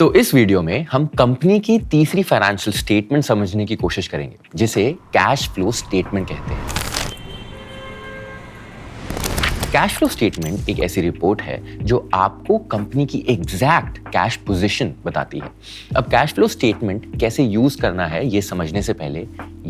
तो इस वीडियो में हम कंपनी की तीसरी फाइनेंशियल स्टेटमेंट समझने की कोशिश करेंगे, जिसे कैश फ्लो स्टेटमेंट कहते हैं। कैश फ्लो स्टेटमेंट एक ऐसी रिपोर्ट है जो आपको कंपनी की एग्जैक्ट कैश पोजीशन बताती है। अब कैश फ्लो स्टेटमेंट कैसे यूज करना है ये समझने से पहले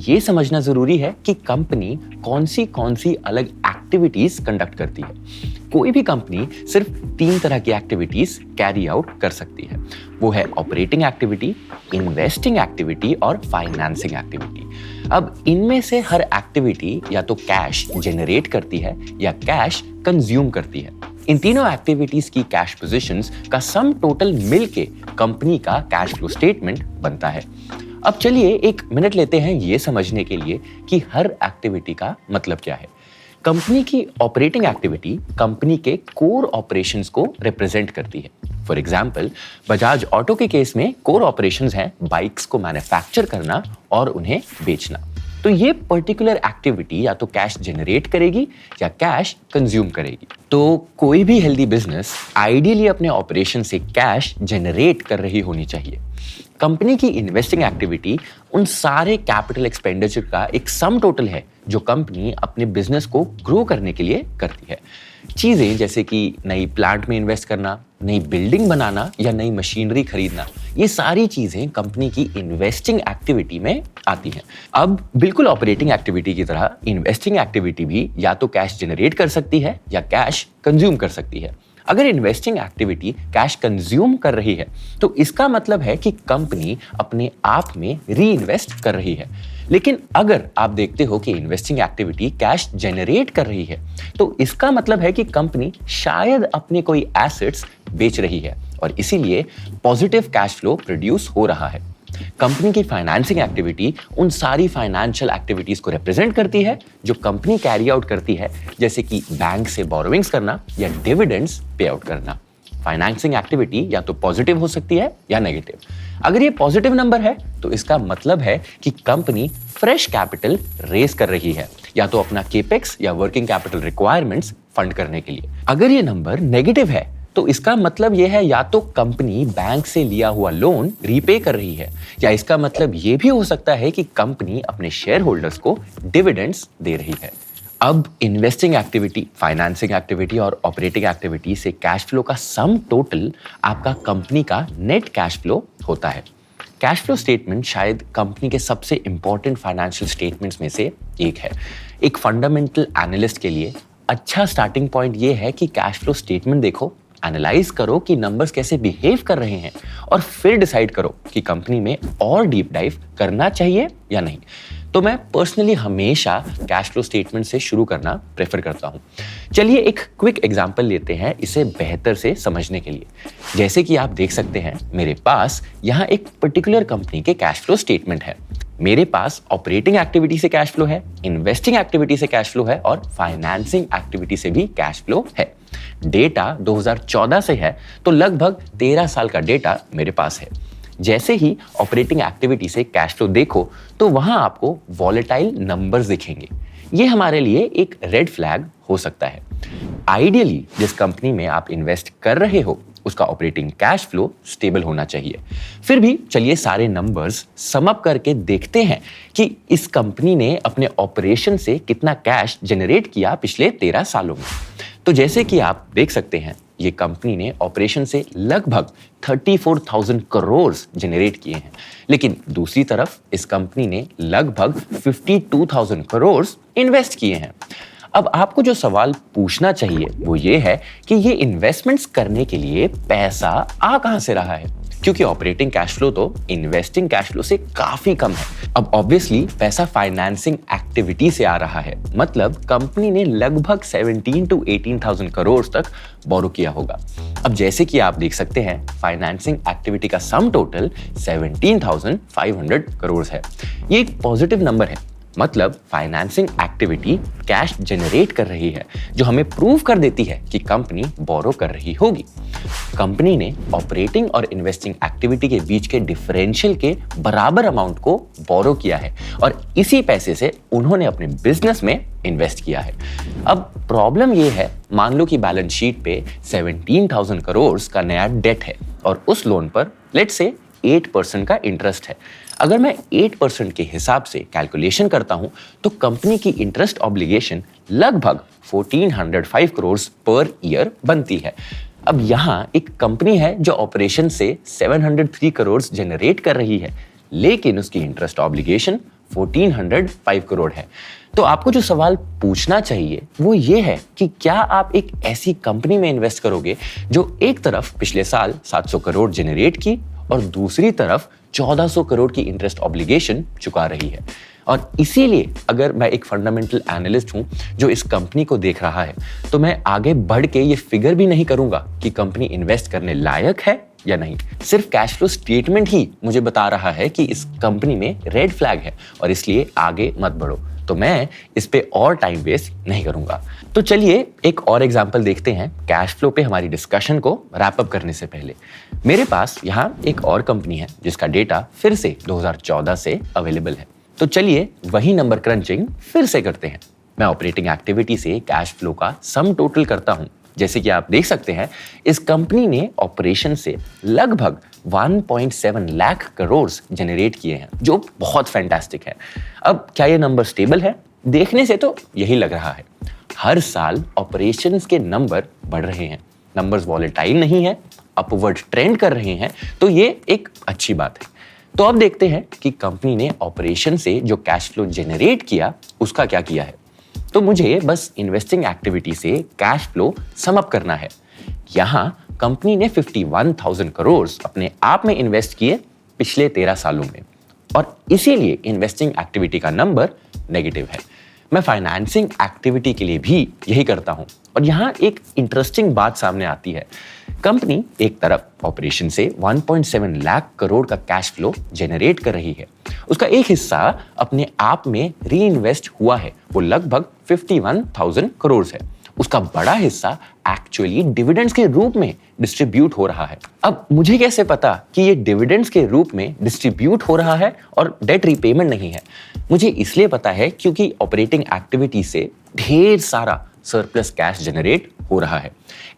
ये समझना जरूरी है कि कंपनी कौन सी अलग एक्टिविटीज कंडक्ट करती है। कोई भी कंपनी सिर्फ 3 तरह की एक्टिविटीज कैरी आउट कर सकती है। वो है ऑपरेटिंग एक्टिविटी, इन्वेस्टिंग एक्टिविटी और फाइनेंसिंग एक्टिविटी। अब इनमें से हर एक्टिविटी या तो कैश जनरेट करती है या कैश कंज्यूम करती है। इन तीनों एक्टिविटीज की कैश पोजीशंस का सम टोटल मिलके कंपनी का कैश फ्लो स्टेटमेंट बनता है। अब चलिए 1 मिनट लेते हैं ये समझने के लिए कि हर एक्टिविटी का मतलब क्या है। कंपनी की ऑपरेटिंग एक्टिविटी कंपनी के कोर ऑपरेशंस को रिप्रेजेंट करती है। फॉर एग्जाम्पल, बजाज ऑटो के केस में कोर ऑपरेशंस हैं बाइक्स को मैन्युफैक्चर करना और उन्हें बेचना। तो ये पर्टिकुलर एक्टिविटी या तो कैश जनरेट करेगी या कैश कंज्यूम करेगी। तो कोई भी हेल्दी बिजनेस आइडियली अपने ऑपरेशन से कैश जनरेट कर रही होनी चाहिए। कंपनी की इन्वेस्टिंग एक्टिविटी उन सारे कैपिटल एक्सपेंडिचर का एक सम टोटल है जो कंपनी अपने बिजनेस को ग्रो करने के लिए करती है। चीजें जैसे कि नई प्लांट में इन्वेस्ट करना, नई बिल्डिंग बनाना या नई मशीनरी खरीदना, ये सारी चीजें कंपनी की इन्वेस्टिंग एक्टिविटी में आती हैं। अब बिल्कुल ऑपरेटिंग एक्टिविटी की तरह इन्वेस्टिंग एक्टिविटी भी या तो कैश जनरेट कर सकती है या कैश कंज्यूम कर सकती है। अगर इन्वेस्टिंग एक्टिविटी कैश कंज्यूम कर रही है तो इसका मतलब है कि कंपनी अपने आप में री इन्वेस्ट कर रही है। लेकिन अगर आप देखते हो कि इन्वेस्टिंग एक्टिविटी कैश जनरेट कर रही है तो इसका मतलब है कि कंपनी शायद अपने कोई एसेट्स बेच रही है और इसीलिए पॉजिटिव कैश फ्लो प्रोड्यूस हो रहा है। कंपनी की फाइनेंसिंग एक्टिविटी उन सारी फाइनेंशियल एक्टिविटीज को रिप्रेजेंट करती है जो कंपनी कैरी आउट करती है, जैसे कि बैंक से बोरोविंग्स करना या डिविडेंड्स पे आउट करना। फाइनेंसिंग एक्टिविटी या तो पॉजिटिव हो सकती है या नेगेटिव। अगर ये पॉजिटिव नंबर है तो इसका मतलब है कि कंपनी फ्रेश कैपिटल रेज कर रही है, या तो अपना केपेक्स या वर्किंग कैपिटल रिक्वायरमेंट्स फंड करने के लिए। अगर ये नंबर नेगेटिव है तो इसका मतलब यह है या तो कंपनी बैंक से लिया हुआ लोन रीपे कर रही है, या इसका मतलब यह भी हो सकता है कि कंपनी अपने शेयर होल्डर्स को डिविडेंड्स दे रही है। अब इन्वेस्टिंग एक्टिविटी, फाइनेंसिंग एक्टिविटी और ऑपरेटिंग एक्टिविटी से कैश फ्लो का सम टोटल आपका कंपनी का नेट कैश फ्लो होता है। कैश फ्लो स्टेटमेंट शायद कंपनी के सबसे इंपॉर्टेंट फाइनेंशियल स्टेटमेंट्स में से एक है। एक फंडामेंटल एनालिस्ट के लिए अच्छा स्टार्टिंग पॉइंट यह है कि कैश फ्लो स्टेटमेंट देखो, एनालाइज करो कि नंबर्स कैसे बिहेव कर रहे हैं और फिर डिसाइड करो कि कंपनी में और डीप डाइव करना चाहिए या नहीं। तो मैं पर्सनली हमेशा कैश फ्लो स्टेटमेंट से शुरू करना प्रेफर करता हूं। चलिए एक क्विक एग्जांपल लेते हैं इसे बेहतर से समझने के लिए। जैसे कि आप देख सकते हैं मेरे पास यहाँ एक पर्टिकुलर कंपनी के कैश फ्लो स्टेटमेंट है। मेरे पास ऑपरेटिंग एक्टिविटी से कैश फ्लो है, इन्वेस्टिंग एक्टिविटी से कैश फ्लो है और फाइनेंसिंग एक्टिविटी से भी कैश फ्लो है। डेटा 2014 से है तो लगभग 13 साल का डेटा मेरे पास है। जैसे ही ऑपरेटिंग एक्टिविटी से कैश फ्लो देखो तो वहां आपको वॉलेटाइल नंबर्स दिखेंगे। ये हमारे लिए एक रेड फ्लैग हो सकता है। आइडियली जिस कंपनी में आप इन्वेस्ट कर रहे हो उसका ऑपरेटिंग कैश फ्लो स्टेबल होना चाहिए। फिर भी चलिए सारे नंबर्स सम अप करके देखते हैं कि इस कंपनी ने अपने ऑपरेशन से कितना कैश जनरेट किया पिछले 13 सालों में। तो जैसे कि आप देख सकते हैं ये कंपनी ने ऑपरेशन से लगभग 34,000 करोड़ जनरेट किए हैं, लेकिन दूसरी तरफ इस कंपनी ने लगभग 52,000 करोड़ इन्वेस्ट किए हैं। अब आपको जो सवाल पूछना चाहिए वो ये है कि ये इन्वेस्टमेंट्स करने के लिए पैसा आ कहां से रहा है, क्योंकि ऑपरेटिंग कैश फ्लो तो इन्वेस्टिंग कैश फ्लो से काफी कम है। अब ऑब्वियसली पैसा फाइनेंसिंग एक्टिविटी से आ रहा है, मतलब कंपनी ने लगभग 17 to 18,000 करोड़ तक बोरो किया होगा। अब जैसे कि आप देख सकते हैं फाइनेंसिंग एक्टिविटी का सम टोटल 17,500 करोड़ है। ये एक पॉजिटिव नंबर है, मतलब फाइनेंसिंग एक्टिविटी कैश जनरेट कर रही है, जो हमें प्रूव कर देती है कि कंपनी बोरो कर रही होगी। कंपनी ने ऑपरेटिंग और इन्वेस्टिंग एक्टिविटी के बीच के डिफरेंशियल के बराबर अमाउंट को बोरो किया है और इसी पैसे से उन्होंने अपने बिजनेस में इन्वेस्ट किया है। अब प्रॉब्लम यह है, मान लो कि बैलेंस शीट पे 17,000 करोड़ का नया डेट है और उस लोन पर लेट्स से 8% का इंटरेस्ट है। अगर मैं 8% के हिसाब से कैलकुलेशन करता हूं तो कंपनी की इंटरेस्ट ऑब्लिगेशन लगभग 1405 करोड़ पर ईयर बनती है। अब यहाँ एक कंपनी है जो ऑपरेशन से 703 करोड़ जनरेट कर रही है, लेकिन उसकी इंटरेस्ट ऑब्लिगेशन 1405 करोड़ है। तो आपको जो सवाल पूछना चाहिए वो ये है कि क्या आप एक ऐसी कंपनी में इन्वेस्ट करोगे जो एक तरफ पिछले साल 700 करोड़ जनरेट की और दूसरी तरफ 1400 करोड़ की इंटरेस्ट ऑब्लिगेशन चुका रही है। और इसीलिए अगर मैं एक फंडामेंटल एनालिस्ट हूं जो इस कंपनी को देख रहा है तो मैं आगे बढ़ के ये फिगर भी नहीं करूंगा कि कंपनी इन्वेस्ट करने लायक है या नहीं। सिर्फ कैश फ्लो स्टेटमेंट ही मुझे बता रहा है कि इस कंपनी में रेड फ्लैग है और इसलिए आगे मत बढ़ो। तो मैं इस पे और टाइम वेस्ट नहीं करूंगा। तो चलिए एक और एग्जांपल देखते हैं कैश फ्लो पे हमारी डिस्कशन को रैप अप करने से पहले। मेरे पास यहाँ एक और कंपनी है जिसका डेटा फिर से 2014 से अवेलेबल है। तो चलिए वही नंबर क्रंचिंग फिर से करते हैं। मैं ऑपरेटिंग एक्टिविटी से कैश फ्लो का सम टोटल करता हूं। जैसे कि आप देख सकते हैं इस कंपनी ने ऑपरेशन से लगभग 1.7 लाख करोड़ जनरेट किए हैं, जो बहुत फैंटास्टिक है। अब क्या ये नंबर स्टेबल है? देखने से तो यही लग रहा है। हर साल ऑपरेशंस के नंबर बढ़ रहे हैं, नंबर्स वॉलेटाइल नहीं है, अपवर्ड ट्रेंड कर रहे हैं, तो ये एक अच्छी बात है। तो अब देखते हैं कि कंपनी ने ऑपरेशन से जो कैश फ्लो जनरेट किया उसका क्या किया है। तो मुझे बस इन्वेस्टिंग एक्टिविटी से कैश फ्लो सम अप करना है। यहां कंपनी ने 51,000 करोड़ अपने आप में इन्वेस्ट किए पिछले 13 सालों में और इसीलिए इन्वेस्टिंग एक्टिविटी का नंबर नेगेटिव है। मैं फाइनेंसिंग एक्टिविटी के लिए भी यही करता हूं और यहां एक इंटरेस्टिंग बात सामने आती है। कंपनी एक तरफ ऑपरेशन से 1.7 लाख करोड़ का कैश फ्लो जनरेट कर रही है, उसका एक हिस्सा अपने आप में री इन्वेस्ट हुआ है, वो लगभग 51,000 करोड़ है। उसका बड़ा हिस्सा एक्चुअली डिविडेंड्स के रूप में डिस्ट्रीब्यूट हो रहा है। अब मुझे कैसे पता कि ये डिविडेंड्स के रूप में डिस्ट्रीब्यूट हो रहा है और डेट रीपेमेंट नहीं है? मुझे इसलिए पता है क्योंकि ऑपरेटिंग एक्टिविटी से ढेर सारा सरप्लस कैश जनरेट हो रहा है।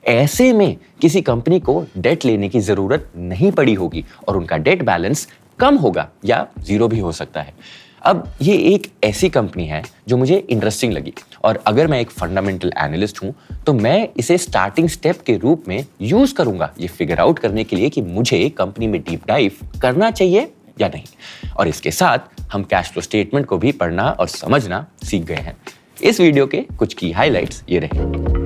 ऐसे में किसी कंपनी को डेट लेने की जरूरत नहीं पड़ी होगी और उनका डेट बैलेंस कम होगा या जीरो भी हो सकता है। अब ये एक ऐसी कंपनी है जो मुझे इंटरेस्टिंग लगी और अगर मैं एक फंडामेंटल एनालिस्ट हूं तो मैं इसे स्टार्टिंग स्टेप के रूप में यूज करूंगा ये फिगर आउट करने के लिए कि मुझे कंपनी में डीप डाइव करना चाहिए या नहीं। और इसके साथ हम कैश फ्लो स्टेटमेंट को भी पढ़ना और समझना सीख गए हैं। इस वीडियो के कुछ की हाइलाइट्स ये रहे।